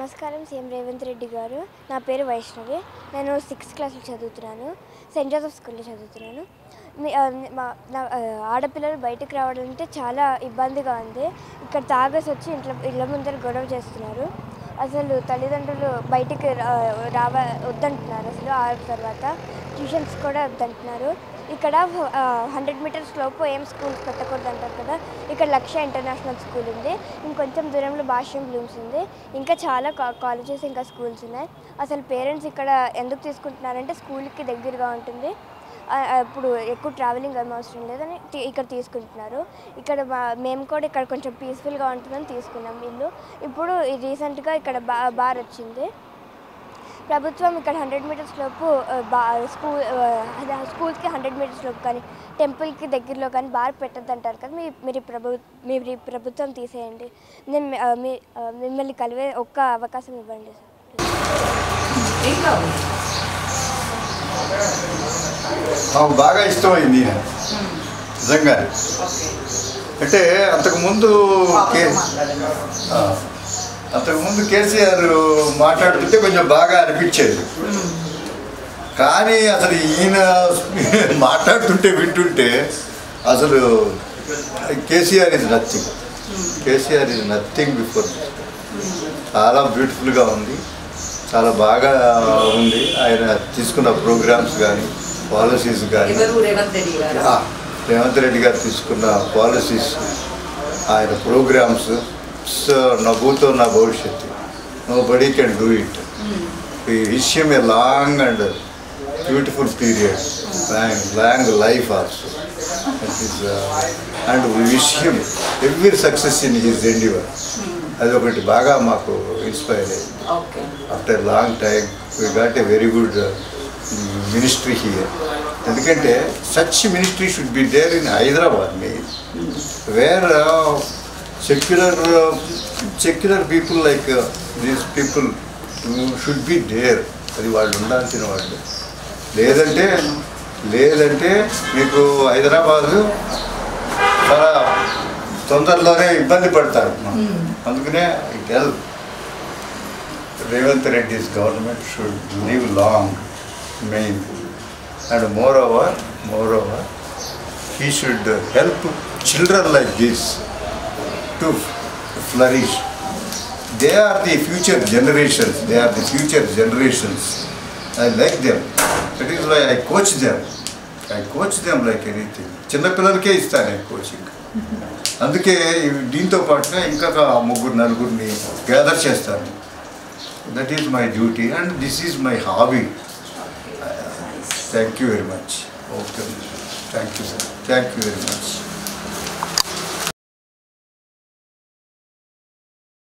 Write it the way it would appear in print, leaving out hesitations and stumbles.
నమస్కారం సీఎం రేవంత్ రెడ్డి గారు. నా పేరు వైష్ణవి. నేను 6th క్లాస్లో చదువుతున్నాను. సెయింట్ జోసెఫ్ స్కూల్లో చదువుతున్నాను. ఆడపిల్లలు బయటికి రావాలంటే చాలా ఇబ్బందిగా ఉంది. ఇక్కడ తాగేసి వచ్చి ఇళ్ళ ముందర గొడవ చేస్తున్నారు. అసలు తల్లిదండ్రులు బయటికి వద్దంటున్నారు. అసలు ఆ తర్వాత ట్యూషన్స్ కూడా వద్దంటున్నారు. ఇక్కడ 100 మీటర్స్ లోపు ఏం స్కూల్స్ పెట్టకూడదు అంటారు కదా. ఇక్కడ లక్ష్య ఇంటర్నేషనల్ స్కూల్ ఉంది. ఇంకొంచెం దూరంలో భాష్యం బ్లూమ్స్ ఉంది. ఇంకా చాలా కాలేజెస్ ఇంకా స్కూల్స్ ఉన్నాయి. అసలు పేరెంట్స్ ఇక్కడ ఎందుకు తీసుకుంటున్నారంటే స్కూల్కి దగ్గరగా ఉంటుంది, ఇప్పుడు ఎక్కువ ట్రావెలింగ్ ఏం అవసరం లేదని ఇక్కడ తీసుకుంటున్నారు. ఇక్కడ మేము కూడా ఇక్కడ కొంచెం పీస్ఫుల్గా ఉంటుందని తీసుకున్నాం ఇల్లు. ఇప్పుడు రీసెంట్గా ఇక్కడ బార్ వచ్చింది. ప్రభుత్వం ఇక్కడ 100 మీటర్స్ లోపు స్కూల్స్కి 100 మీటర్స్ లోపు కానీ టెంపుల్కి దగ్గరలో కానీ బార్ పెట్టద్దు అంటారు కదా. మీరు ప్రభుత్వం తీసేయండి. మిమ్మల్ని కలివే ఒక్క అవకాశం ఇవ్వండి సార్. మాకు బాగా ఇష్టమైంది నిజంగా. అంటే అంతకుముందు కేసీఆర్ మాట్లాడుతుంటే కొంచెం బాగా అనిపించేది. కానీ అసలు ఈయన మాట్లాడుతుంటే వింటుంటే అసలు కేసీఆర్ ఈజ్ నథింగ్ బిఫోర్. చాలా బ్యూటిఫుల్గా ఉంది, చాలా బాగా ఉంది. ఆయన తీసుకున్న ప్రోగ్రామ్స్ కానీ పాలసీస్ కానీ, రేవంత్ రెడ్డి గారు తీసుకున్న పాలసీస్, ఆయన ప్రోగ్రామ్స్, నవ్వుతో నా భవిష్యత్తు, nobody can do it. We wish him a long and beautiful period, long life also. And we wish him every success in his endeavor. అది ఒకటి బాగా మాకు ఇన్స్పైర్ అయ్యింది. After long time we got a very good ministry here. ఎందుకంటే such ministry should be there in Hyderabad main, where secular people like these people should be there. అది వాళ్ళు ఉండాల్సిన వాళ్ళు. లేదంటే మీకు హైదరాబాదు చాలా తొందరలోనే ఇబ్బంది పడతారు. అందుకనే tell Revanth Reddy's government should live long main. And moreover he should help children like this to flourish. They are the future generations. I like them. That is why I coach them like anything. చిన్న పిల్లలకే ఇస్తాను నేను coaching. అందుకే దీంతో పాటుగా ఇంకా 3-4 gather చేస్తాను. That is my duty and this is my hobby. Thank you very much. Okay, thank you sir, thank you very much.